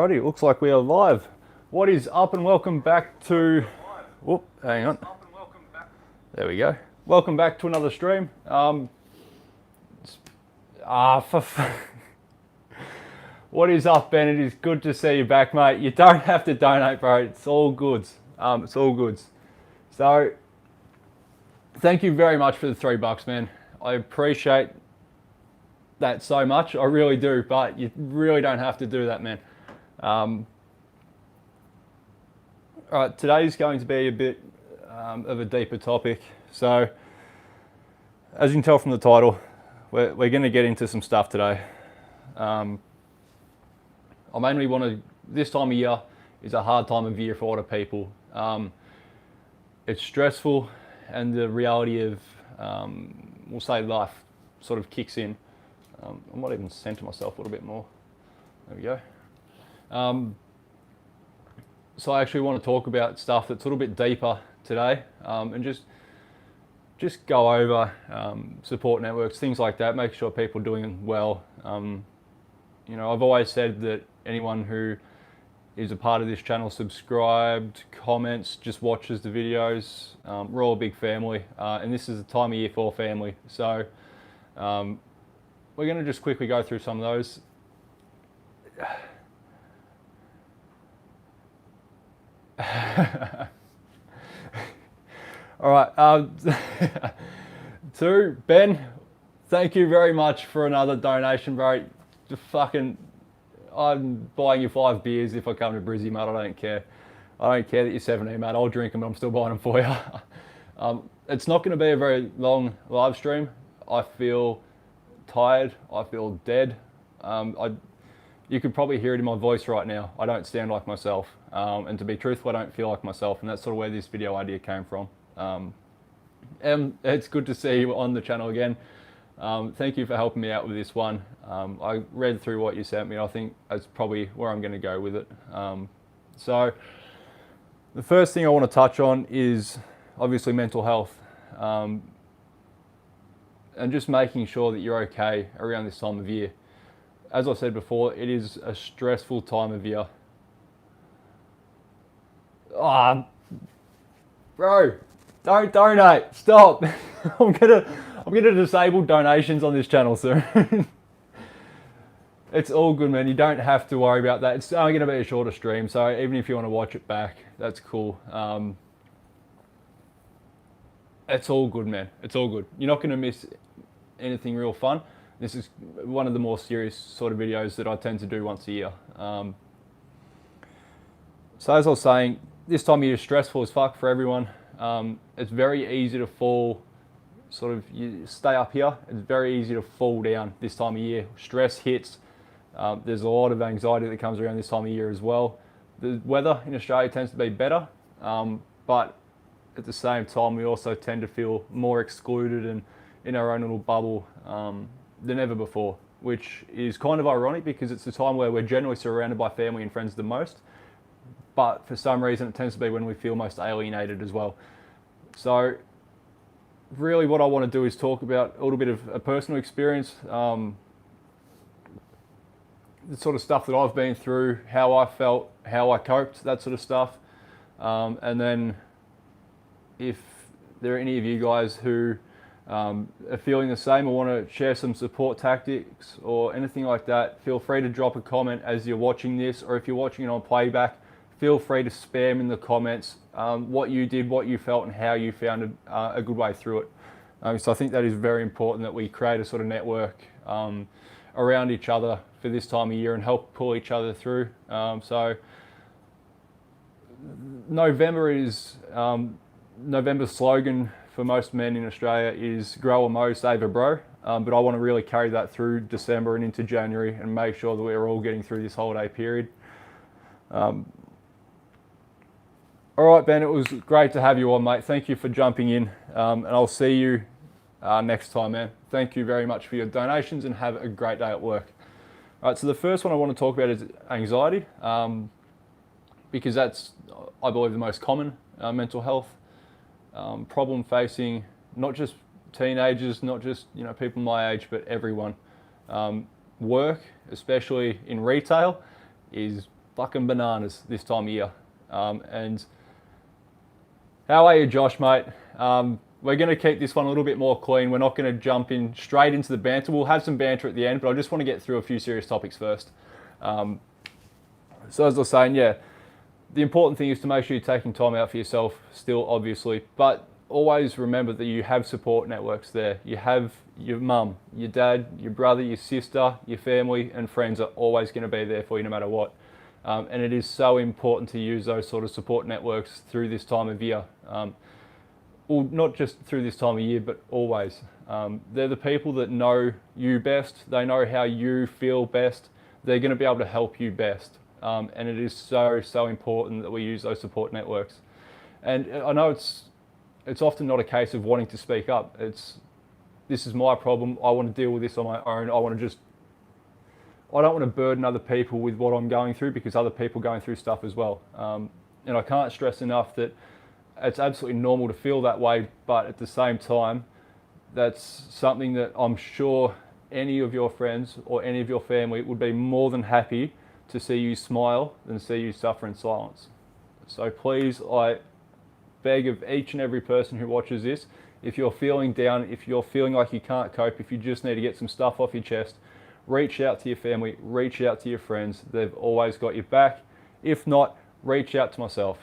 Alrighty, it looks like we are live. What is up and welcome back to... Whoop, hang on. There we go. Welcome back to another stream. What is up, Ben? It is good to see you back, mate. You don't have to donate, bro. It's all goods. It's all goods. So, thank you very much for the $3, man. I appreciate that so much. I really do, but you really don't have to do that, man. All right, today's going to be a bit of a deeper topic. So, as you can tell from the title, we're going to get into some stuff today. I mainly want to, this time of year is a hard time of year for a lot of people. It's stressful, and the reality of, we'll say, life sort of kicks in. I might even center myself a little bit more. There we go. So I actually want to talk about stuff that's a little bit deeper today, and just go over support networks, things like that, make sure people are doing well. You know, I've always said that anyone who is a part of this channel, subscribed, comments, just watches the videos, we're all a big family, and this is the time of year for family. So we're going to just quickly go through some of those. All right, to Ben, thank you very much for another donation, bro. I'm buying you 5 beers if I come to Brizzy, mate. I don't care. I don't care that you're 17, mate. I'll drink them, but I'm still buying them for you. It's not going to be a very long live stream. I feel tired. I feel dead. You could probably hear it in my voice right now. I don't sound like myself. And to be truthful, I don't feel like myself. And that's sort of where this video idea came from. And it's good to see you on the channel again. Thank you for helping me out with this one. I read through what you sent me. I think that's probably where I'm going to go with it. So the first thing I want to touch on is obviously mental health. And just making sure that you're okay around this time of year. As I said before, it is a stressful time of year. Bro, don't donate. Stop. I'm gonna disable donations on this channel soon. It's all good, man. You don't have to worry about that. It's only going to be a shorter stream, so even if you want to watch it back, that's cool. It's all good, man. It's all good. You're not going to miss anything real fun. This is one of the more serious sort of videos that I tend to do once a year. So as I was saying, this time of year is stressful as fuck for everyone. It's very easy to fall, you stay up here. It's very easy to fall down this time of year. Stress hits. There's a lot of anxiety that comes around this time of year as well. The weather in Australia tends to be better, but at the same time, we also tend to feel more excluded and in our own little bubble than ever before, which is kind of ironic because it's the time where we're generally surrounded by family and friends the most, but for some reason it tends to be when we feel most alienated as well. So really what I want to do is talk about a little bit of a personal experience, the sort of stuff that I've been through, how I felt, how I coped, that sort of stuff. And then if there are any of you guys who are feeling the same or want to share some support tactics or anything like that, feel free to drop a comment as you're watching this, or if you're watching it on playback, feel free to spam in the comments what you did, what you felt, and how you found a good way through it. So I think that is very important that we create a sort of network around each other for this time of year and help pull each other through. So November's slogan for most men in Australia is grow a mo, save a bro. But I want to really carry that through December and into January and make sure that we're all getting through this holiday period. All right, Ben, it was great to have you on, mate. Thank you for jumping in, and I'll see you next time, man. Thank you very much for your donations and have a great day at work. All right, so the first one I want to talk about is anxiety, because that's, I believe, the most common mental health problem facing not just teenagers, not just people my age, but everyone. Work, especially in retail, is fucking bananas this time of year. And how are you, Josh, mate? We're going to keep this one a little bit more clean. We're not going to jump in straight into the banter. We'll have some banter at the end, but I just want to get through a few serious topics first. So as I was saying, yeah, the important thing is to make sure you're taking time out for yourself still, obviously, but always remember that you have support networks there. You have your mum, your dad, your brother, your sister, your family and friends are always going to be there for you no matter what. And it is so important to use those sort of support networks through this time of year. Well, not just through this time of year, but always. They're the people that know you best. They know how you feel best. They're going to be able to help you best. And it is so, so important that we use those support networks. And I know it's often not a case of wanting to speak up. This is my problem. I want to deal with this on my own. I don't want to burden other people with what I'm going through because other people are going through stuff as well. And I can't stress enough that it's absolutely normal to feel that way, but at the same time, that's something that I'm sure any of your friends or any of your family would be more than happy to see you smile than see you suffer in silence. So please, I beg of each and every person who watches this, if you're feeling down, if you're feeling like you can't cope, if you just need to get some stuff off your chest, reach out to your family, reach out to your friends. They've always got your back. If not, reach out to myself.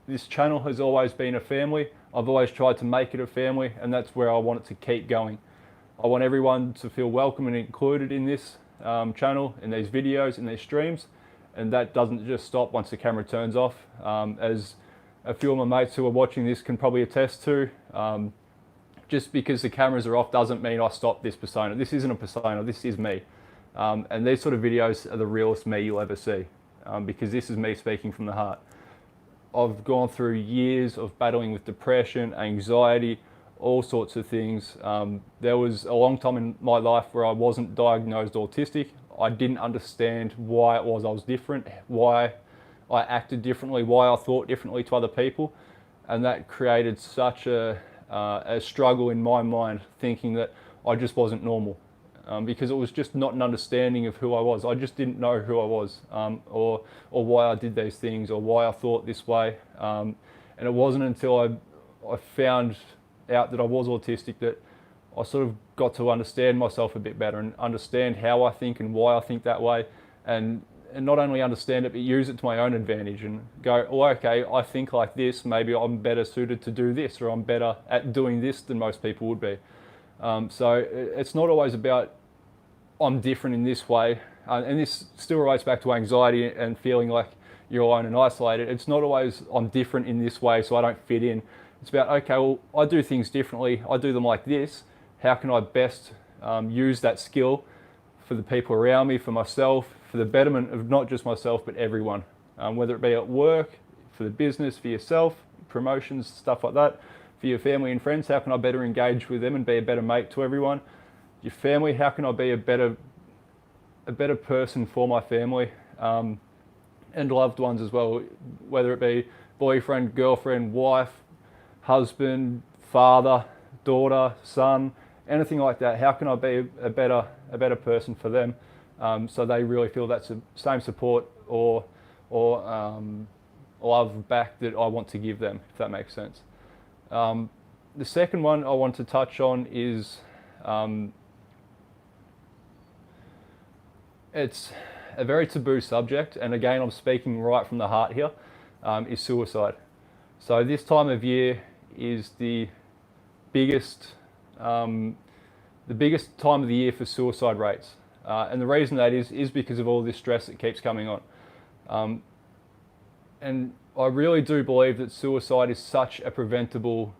This channel has always been a family. I've always tried to make it a family, and that's where I want it to keep going. I want everyone to feel welcome and included in this channel, in these videos, in these streams, and that doesn't just stop once the camera turns off. As a few of my mates who are watching this can probably attest to, just because the cameras are off doesn't mean I stop this persona. This isn't a persona, this is me. And these sort of videos are the realest me you'll ever see, because this is me speaking from the heart. I've gone through years of battling with depression, anxiety, all sorts of things. There was a long time in my life where I wasn't diagnosed autistic. I didn't understand why it was I was different, why I acted differently, why I thought differently to other people. And that created such a struggle in my mind, thinking that I just wasn't normal. Because it was just not an understanding of who I was. I just didn't know who I was, or why I did these things, or why I thought this way. And it wasn't until I found out that I was autistic that I sort of got to understand myself a bit better and understand how I think and why I think that way, and not only understand it but use it to my own advantage and go, oh, okay, I think like this, maybe I'm better suited to do this, or I'm better at doing this than most people would be. So it's not always about I'm different in this way, and this still relates back to anxiety and feeling like you're alone and isolated. It's not always I'm different in this way so I don't fit in. It's about, okay, well, I do things differently, I do them like this, how can I best use that skill for the people around me, for myself, for the betterment of not just myself but everyone, whether it be at work, for the business, for yourself, promotions, stuff like that, for your family and friends, how can I better engage with them and be a better mate to everyone? Your family, how can I be a better person for my family, and loved ones as well, whether it be boyfriend, girlfriend, wife, husband, father, daughter, son, anything like that. How can I be a better person for them, so they really feel that's the same support or love back that I want to give them, if that makes sense. The second one I want to touch on is it's a very taboo subject, and again I'm speaking right from the heart here, is suicide. So this time of year is the biggest time of the year for suicide rates, and the reason that is because of all this stress that keeps coming on, and I really do believe that suicide is such a preventable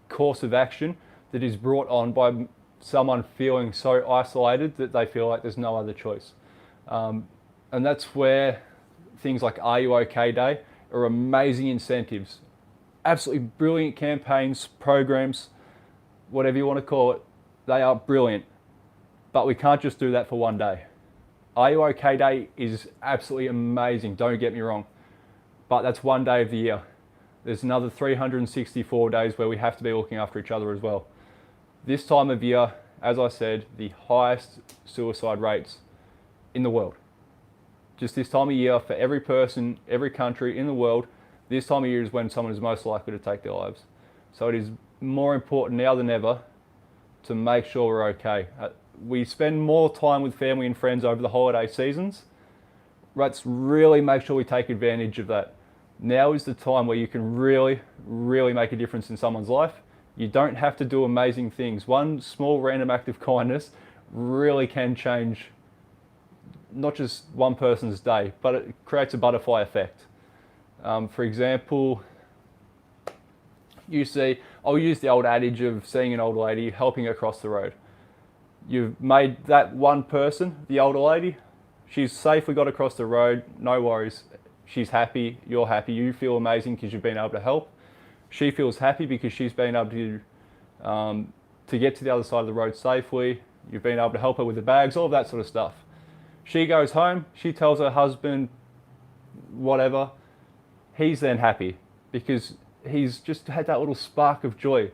course of action that is brought on by someone feeling so isolated that they feel like there's no other choice. And that's where things like Are You OK Day are amazing incentives. Absolutely brilliant campaigns, programs, whatever you want to call it. They are brilliant. But we can't just do that for one day. Are You OK Day is absolutely amazing, don't get me wrong. But that's one day of the year. There's another 364 days where we have to be looking after each other as well. This time of year, as I said, the highest suicide rates in the world. just this time of year, for every person, every country in the world, this time of year is when someone is most likely to take their lives. So it is more important now than ever to make sure we're okay. We spend more time with family and friends over the holiday seasons. Let's really make sure we take advantage of that. Now is the time where you can really, really make a difference in someone's life. You don't have to do amazing things. One small random act of kindness really can change not just one person's day, but it creates a butterfly effect. For example, I'll use the old adage of seeing an old lady, helping her cross the road. You've made that one person, the older lady, she's safely got across the road, no worries. She's happy, you're happy, you feel amazing because you've been able to help. She feels happy because she's been able to get to the other side of the road safely. You've been able to help her with the bags, all of that sort of stuff. She goes home, she tells her husband, whatever. He's then happy because he's just had that little spark of joy.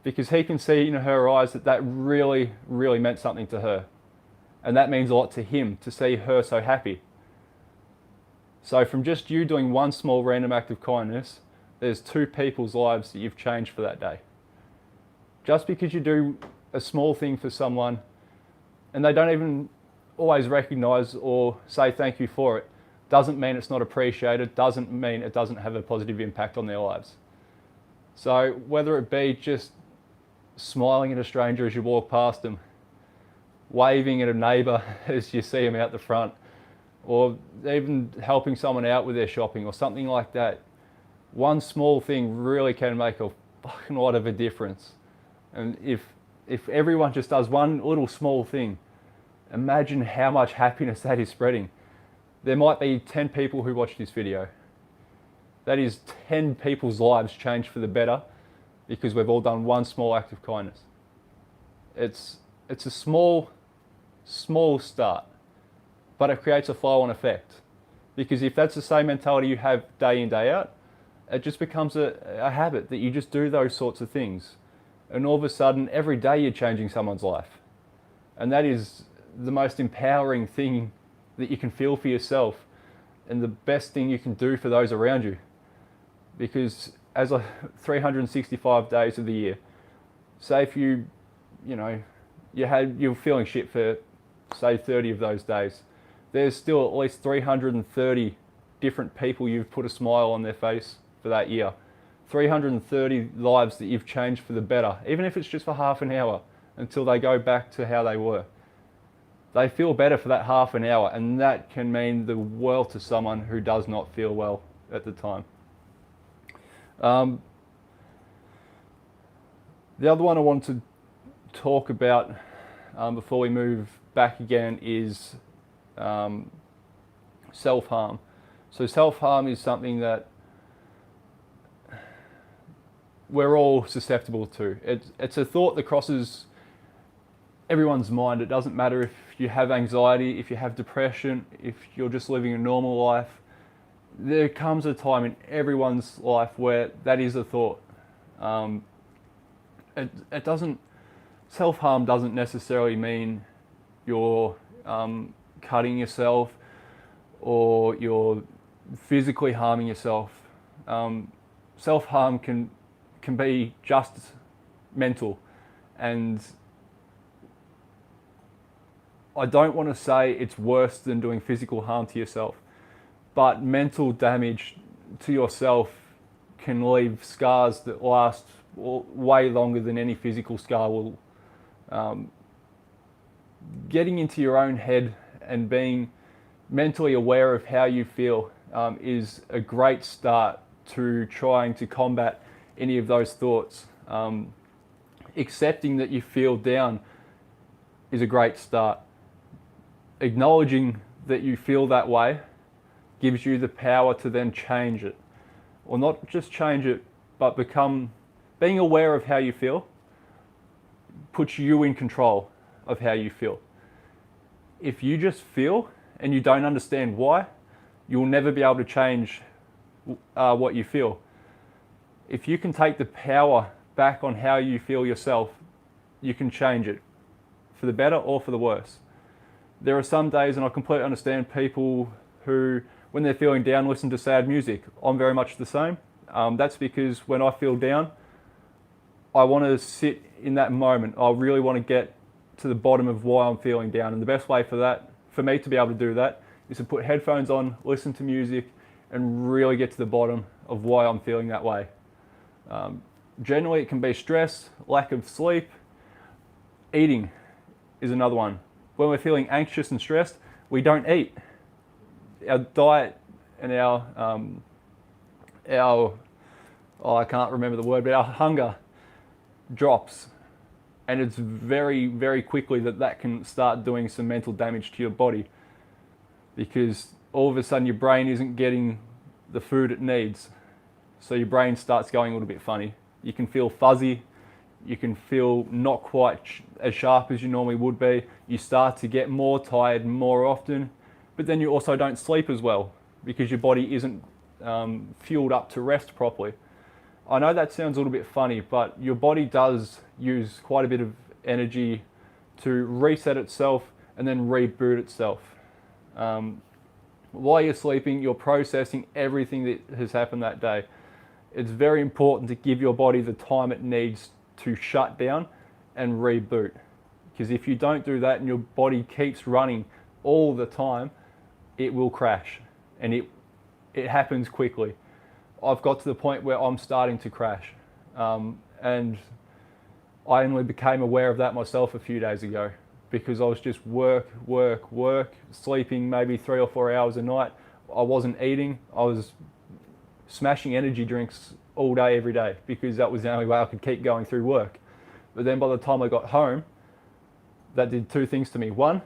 Because he can see in her eyes that that really, really meant something to her. And that means a lot to him, to see her so happy. So from just you doing one small random act of kindness, there's 2 people's lives that you've changed for that day. Just because you do a small thing for someone and they don't even always recognize or say thank you for it, doesn't mean it's not appreciated, doesn't mean it doesn't have a positive impact on their lives. So whether it be just smiling at a stranger as you walk past them, waving at a neighbour as you see them out the front, or even helping someone out with their shopping or something like that, one small thing really can make a fucking lot of a difference. And if everyone just does one little small thing, imagine how much happiness that is spreading. There might be 10 people who watch this video. That is 10 people's lives changed for the better because we've all done one small act of kindness. It's a small start, but it creates a flow-on effect. Because if that's the same mentality you have day in, day out, it just becomes a habit that you just do those sorts of things. And all of a sudden, every day you're changing someone's life. And that is the most empowering thing that you can feel for yourself and the best thing you can do for those around you. Because as 365 days of the year, say if you're feeling shit for say 30 of those days, there's still at least 330 different people you've put a smile on their face for that year. 330 lives that you've changed for the better, even if it's just for half an hour until they go back to how they were. They feel better for that half an hour, and that can mean the world to someone who does not feel well at the time. The other one I want to talk about before we move back again is self-harm. So self-harm is something that we're all susceptible to. It's a thought that crosses everyone's mind. It doesn't matter if you have anxiety, if you have depression, if you're just living a normal life. There comes a time in everyone's life where that is a thought. Self-harm doesn't necessarily mean you're cutting yourself or you're physically harming yourself. Self-harm can be just mental, and I don't want to say it's worse than doing physical harm to yourself, but mental damage to yourself can leave scars that last way longer than any physical scar will. Getting into your own head and being mentally aware of how you feel is a great start to trying to combat any of those thoughts. Accepting that you feel down is a great start. Acknowledging that you feel that way gives you the power to then change it. Or not just change it, but being aware of how you feel puts you in control of how you feel. If you just feel and you don't understand why, you'll never be able to change what you feel. If you can take the power back on how you feel yourself, you can change it for the better or for the worse. There are some days, and I completely understand people who, when they're feeling down, listen to sad music. I'm very much the same. That's because when I feel down, I want to sit in that moment. I really want to get to the bottom of why I'm feeling down. And the best way for me to be able to do that, is to put headphones on, listen to music, and really get to the bottom of why I'm feeling that way. Generally, it can be stress, lack of sleep. Eating is another one. When we're feeling anxious and stressed, we don't eat. Our diet and I can't remember the word, but our hunger drops. And it's very, very quickly that can start doing some mental damage to your body, because all of a sudden your brain isn't getting the food it needs. So your brain starts going a little bit funny. You can feel fuzzy. You can feel not quite as sharp as you normally would be. You start to get more tired more often, but then you also don't sleep as well because your body isn't fueled up to rest properly. I know that sounds a little bit funny, but your body does use quite a bit of energy to reset itself and then reboot itself. While you're sleeping, you're processing everything that has happened that day. It's very important to give your body the time it needs to shut down and reboot. Because if you don't do that and your body keeps running all the time, it will crash. And it happens quickly. I've got to the point where I'm starting to crash. And I only became aware of that myself a few days ago, because I was just work, sleeping maybe 3 or 4 hours a night. I wasn't eating. I was smashing energy drinks all day, every day, because that was the only way I could keep going through work. But then by the time I got home, that did two things to me. One,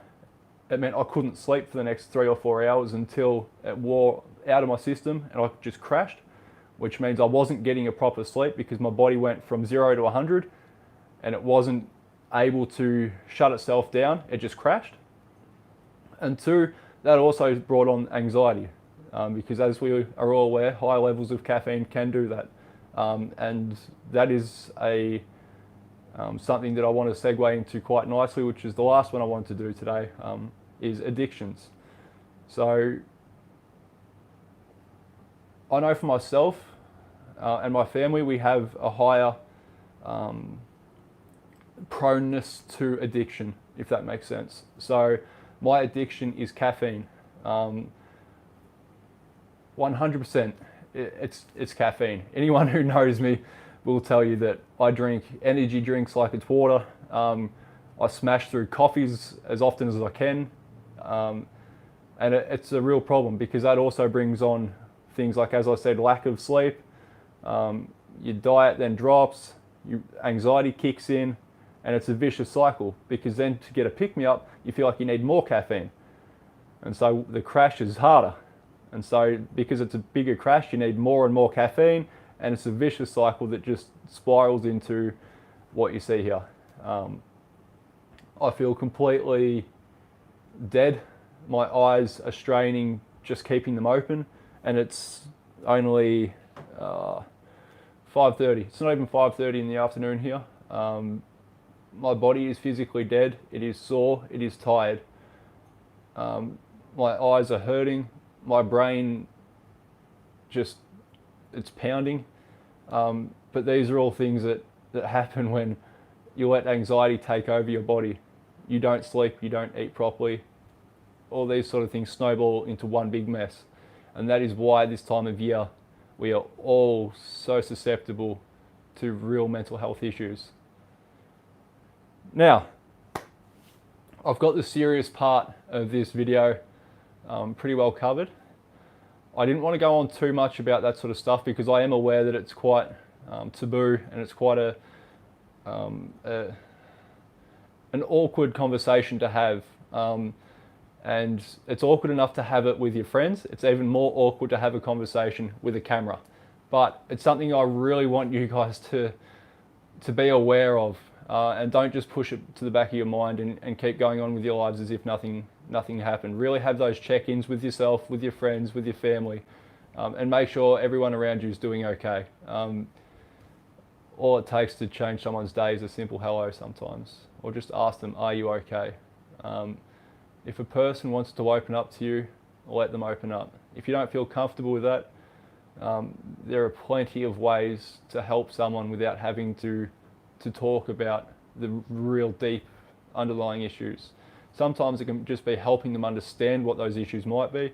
it meant I couldn't sleep for the next 3 or 4 hours until it wore out of my system and I just crashed, which means I wasn't getting a proper sleep because my body went from 0 to 100 and it wasn't able to shut itself down. It just crashed. And two, that also brought on anxiety, because as we are all aware, high levels of caffeine can do that. And that is something that I want to segue into quite nicely, which is the last one I wanted to do today, is addictions. So I know for myself and my family, we have a higher proneness to addiction, if that makes sense. So my addiction is caffeine. 100%. It's caffeine. Anyone who knows me will tell you that I drink energy drinks like it's water. I smash through coffees as often as I can. And it's a real problem because that also brings on things like, as I said, lack of sleep. Your diet then drops, your anxiety kicks in, and it's a vicious cycle because then to get a pick-me-up, you feel like you need more caffeine. And so the crash is harder. And so because it's a bigger crash, you need more and more caffeine, and it's a vicious cycle that just spirals into what you see here. I feel completely dead. My eyes are straining just keeping them open, and it's only 5:30. It's not even 5:30 in the afternoon here. My body is physically dead. It is sore. It is tired. My eyes are hurting. My brain it's pounding. But these are all things that happen when you let anxiety take over your body. You don't sleep, you don't eat properly. All these sort of things snowball into one big mess. And that is why this time of year we are all so susceptible to real mental health issues. Now, I've got the serious part of this video pretty well covered. I didn't want to go on too much about that sort of stuff because I am aware that it's quite taboo and it's quite an awkward conversation to have. And it's awkward enough to have it with your friends. It's even more awkward to have a conversation with a camera. But it's something I really want you guys to be aware of, and don't just push it to the back of your mind and keep going on with your lives as if nothing happened. Really have those check-ins with yourself, with your friends, with your family, and make sure everyone around you is doing okay. All it takes to change someone's day is a simple hello sometimes, or just ask them, are you okay? If a person wants to open up to you, let them open up. If you don't feel comfortable with that, there are plenty of ways to help someone without having to talk about the real deep underlying issues. Sometimes it can just be helping them understand what those issues might be,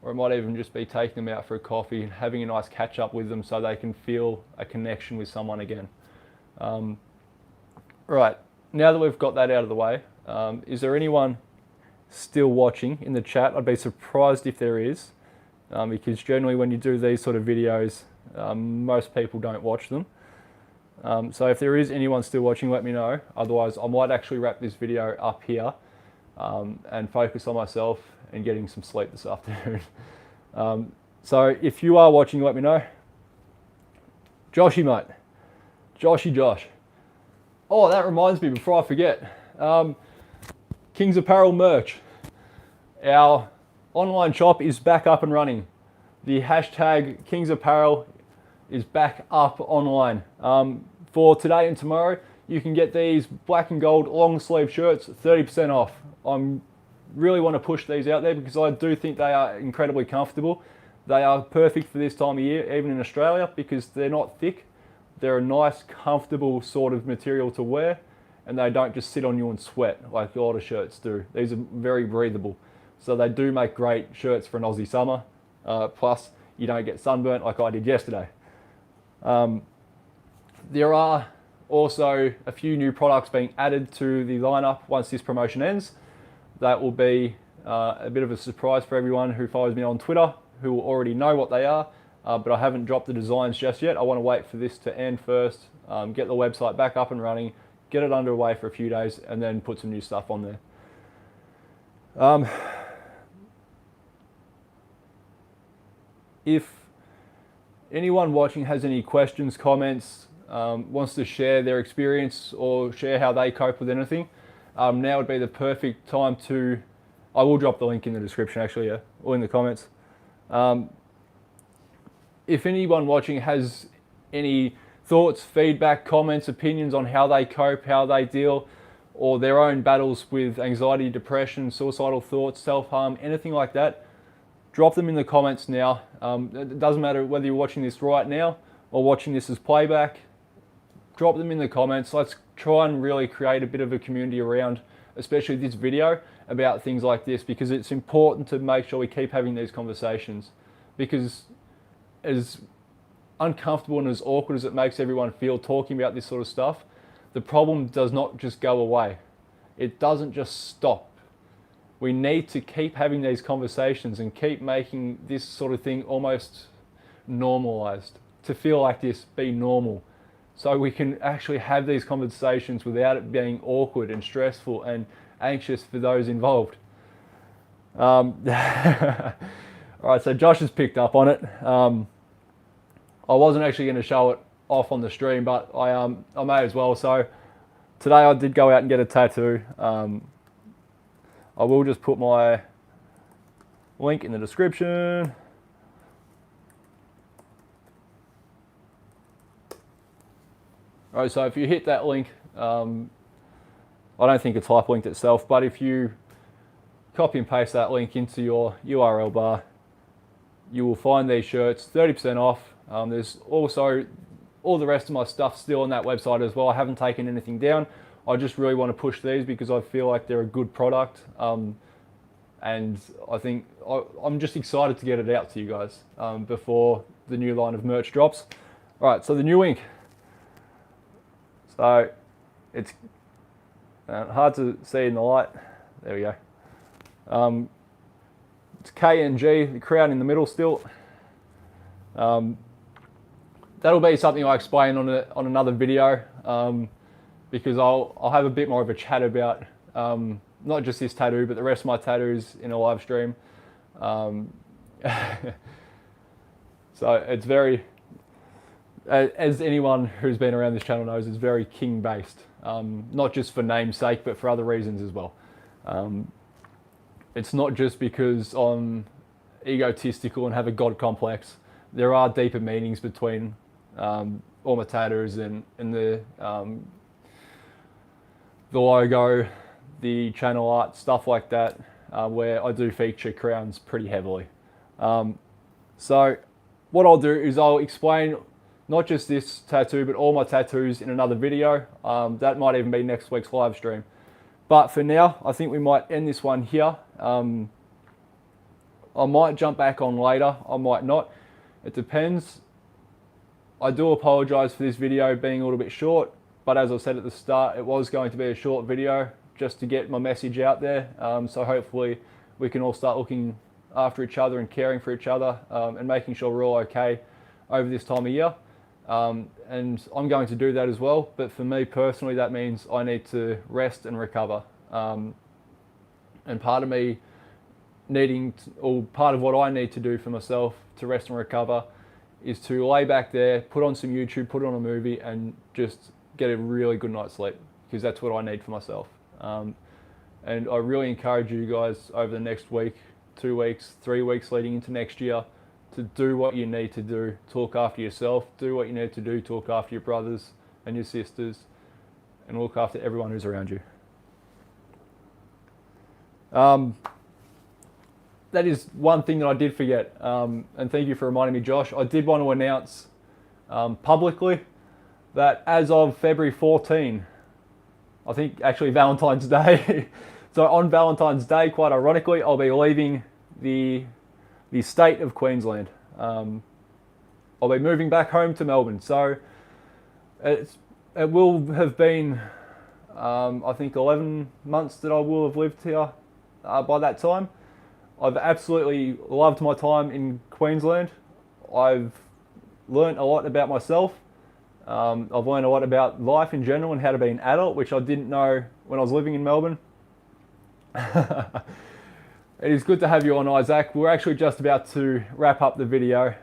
or it might even just be taking them out for a coffee and having a nice catch up with them so they can feel a connection with someone again. Right, now that we've got that out of the way, is there anyone still watching in the chat? I'd be surprised if there is, because generally when you do these sort of videos, most people don't watch them. So if there is anyone still watching, let me know. Otherwise, I might actually wrap this video up here and focus on myself and getting some sleep this afternoon. So if you are watching, let me know. Joshy, mate. Joshy Josh. Oh, that reminds me, before I forget, Kings Apparel merch. Our online shop is back up and running. The hashtag Kings Apparel is back up online. For today and tomorrow, you can get these black and gold long sleeve shirts 30% off. I really want to push these out there because I do think they are incredibly comfortable. They are perfect for this time of year, even in Australia, because they're not thick. They're a nice, comfortable sort of material to wear, and they don't just sit on you and sweat like a lot of shirts do. These are very breathable. So they do make great shirts for an Aussie summer. Plus, you don't get sunburnt like I did yesterday. There are also a few new products being added to the lineup once this promotion ends. That will be a bit of a surprise for everyone who follows me on Twitter, who will already know what they are. But I haven't dropped the designs just yet. I want to wait for this to end first, get the website back up and running, get it underway for a few days, and then put some new stuff on there. If anyone watching has any questions, comments, wants to share their experience or share how they cope with anything, now would be the perfect time to... I will drop the link in the description actually, yeah, or in the comments. If anyone watching has any thoughts, feedback, comments, opinions on how they cope, how they deal, or their own battles with anxiety, depression, suicidal thoughts, self-harm, anything like that, drop them in the comments now. It doesn't matter whether you're watching this right now or watching this as playback. Drop them in the comments. Let's try and really create a bit of a community around, especially this video, about things like this, because it's important to make sure we keep having these conversations, because as uncomfortable and as awkward as it makes everyone feel talking about this sort of stuff, the problem does not just go away. It doesn't just stop. We need to keep having these conversations and keep making this sort of thing almost normalized, to feel like this be normal, so we can actually have these conversations without it being awkward and stressful and anxious for those involved. All right, so Josh has picked up on it. I wasn't actually going to show it off on the stream, but I may as well. So today I did go out and get a tattoo. I will just put my link in the description. All right, so if you hit that link, I don't think it's hyperlinked itself, but if you copy and paste that link into your URL bar, you will find these shirts 30% off. There's also all the rest of my stuff still on that website as well. I haven't taken anything down. I just really want to push these because I feel like they're a good product. And I think I'm just excited to get it out to you guys before the new line of merch drops. All right, so the new ink. So it's hard to see in the light. There we go. It's KNG, the crown in the middle still. That'll be something I explain on another video, because I'll have a bit more of a chat about not just this tattoo, but the rest of my tattoos in a live stream. So it's very, as anyone who's been around this channel knows, it's very king based, not just for namesake, but for other reasons as well. It's not just because I'm egotistical and have a god complex. There are deeper meanings between all my tattoos and the logo, the channel art, stuff like that. where I do feature crowns pretty heavily. So what I'll do is I'll explain not just this tattoo, but all my tattoos in another video. That might even be next week's live stream. But for now, I think we might end this one here. I might jump back on later, I might not. It depends. I do apologise for this video being a little bit short, but as I said at the start, it was going to be a short video just to get my message out there. So hopefully we can all start looking after each other and caring for each other, and making sure we're all okay over this time of year. And I'm going to do that as well, but for me personally that means I need to rest and recover. And part of me part of what I need to do for myself to rest and recover is to lay back there, put on some YouTube, put on a movie, and just get a really good night's sleep, because that's what I need for myself. And I really encourage you guys over the next week, 2 weeks, 3 weeks leading into next year, to do what you need to do to look after yourself, do what you need to do to look after your brothers and your sisters, and look after everyone who's around you. That is one thing that I did forget, and thank you for reminding me, Josh. I did want to announce publicly that as of February 14, I think actually Valentine's Day, so on Valentine's Day, quite ironically, I'll be leaving the state of Queensland. I'll be moving back home to Melbourne. So it will have been, I think, 11 months that I will have lived here by that time. I've absolutely loved my time in Queensland. I've learnt a lot about myself. I've learned a lot about life in general and how to be an adult, which I didn't know when I was living in Melbourne. It is good to have you on, Isaac. We're actually just about to wrap up the video,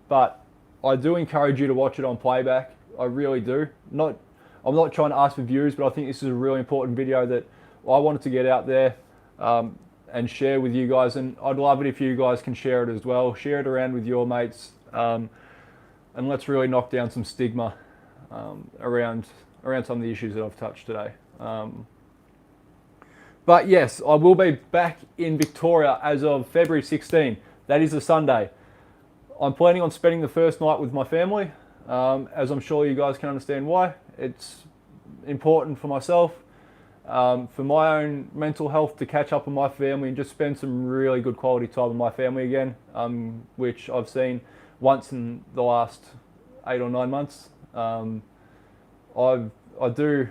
but I do encourage you to watch it on playback. I really do. I'm not trying to ask for views, but I think this is a really important video that I wanted to get out there and share with you guys. And I'd love it if you guys can share it as well. Share it around with your mates, and let's really knock down some stigma around some of the issues that I've touched today. But yes, I will be back in Victoria as of February 16. That is a Sunday. I'm planning on spending the first night with my family, as I'm sure you guys can understand why. It's important for myself, for my own mental health, to catch up with my family and just spend some really good quality time with my family again, which I've seen once in the last 8 or 9 months. I do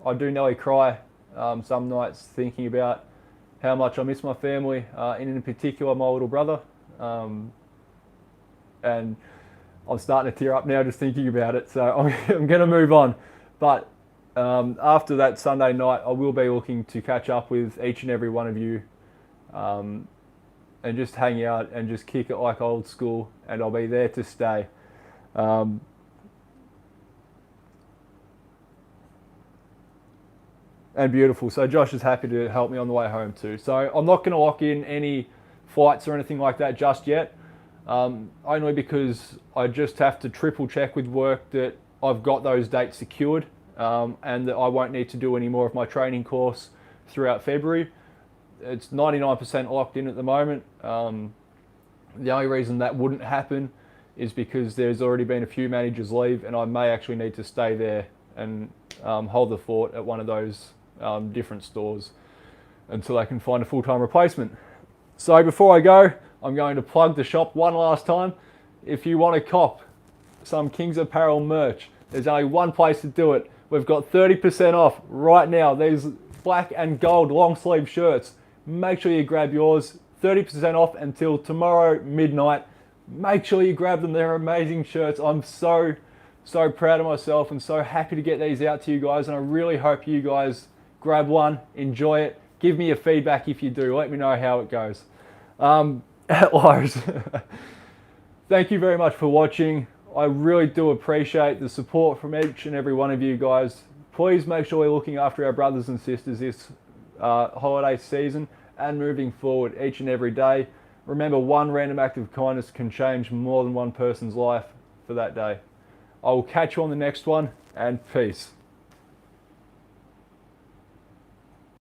nearly cry some nights thinking about how much I miss my family, and in particular my little brother. And I'm starting to tear up now just thinking about it, so I'm going to move on. But after that Sunday night, I will be looking to catch up with each and every one of you, and just hang out and just kick it like old school, and I'll be there to stay. And beautiful. So Josh is happy to help me on the way home too. So I'm not going to lock in any flights or anything like that just yet, only because I just have to triple check with work that I've got those dates secured, and that I won't need to do any more of my training course throughout February. It's 99% locked in at the moment. The only reason that wouldn't happen is because there's already been a few managers leave, and I may actually need to stay there and hold the fort at one of those different stores until I can find a full-time replacement. So before I go, I'm going to plug the shop one last time. If you want to cop some Kings Apparel merch, there's only one place to do it. We've got 30% off right now. These black and gold long sleeve shirts. Make sure you grab yours. 30% off until tomorrow midnight. Make sure you grab them. They're amazing shirts. I'm so proud of myself and so happy to get these out to you guys, and I really hope you guys grab one, enjoy it, give me your feedback if you do, let me know how it goes. At Lowe's. Thank you very much for watching. I really do appreciate the support from each and every one of you guys. Please make sure we're looking after our brothers and sisters this holiday season and moving forward each and every day. Remember, one random act of kindness can change more than one person's life for that day. I will catch you on the next one, and peace.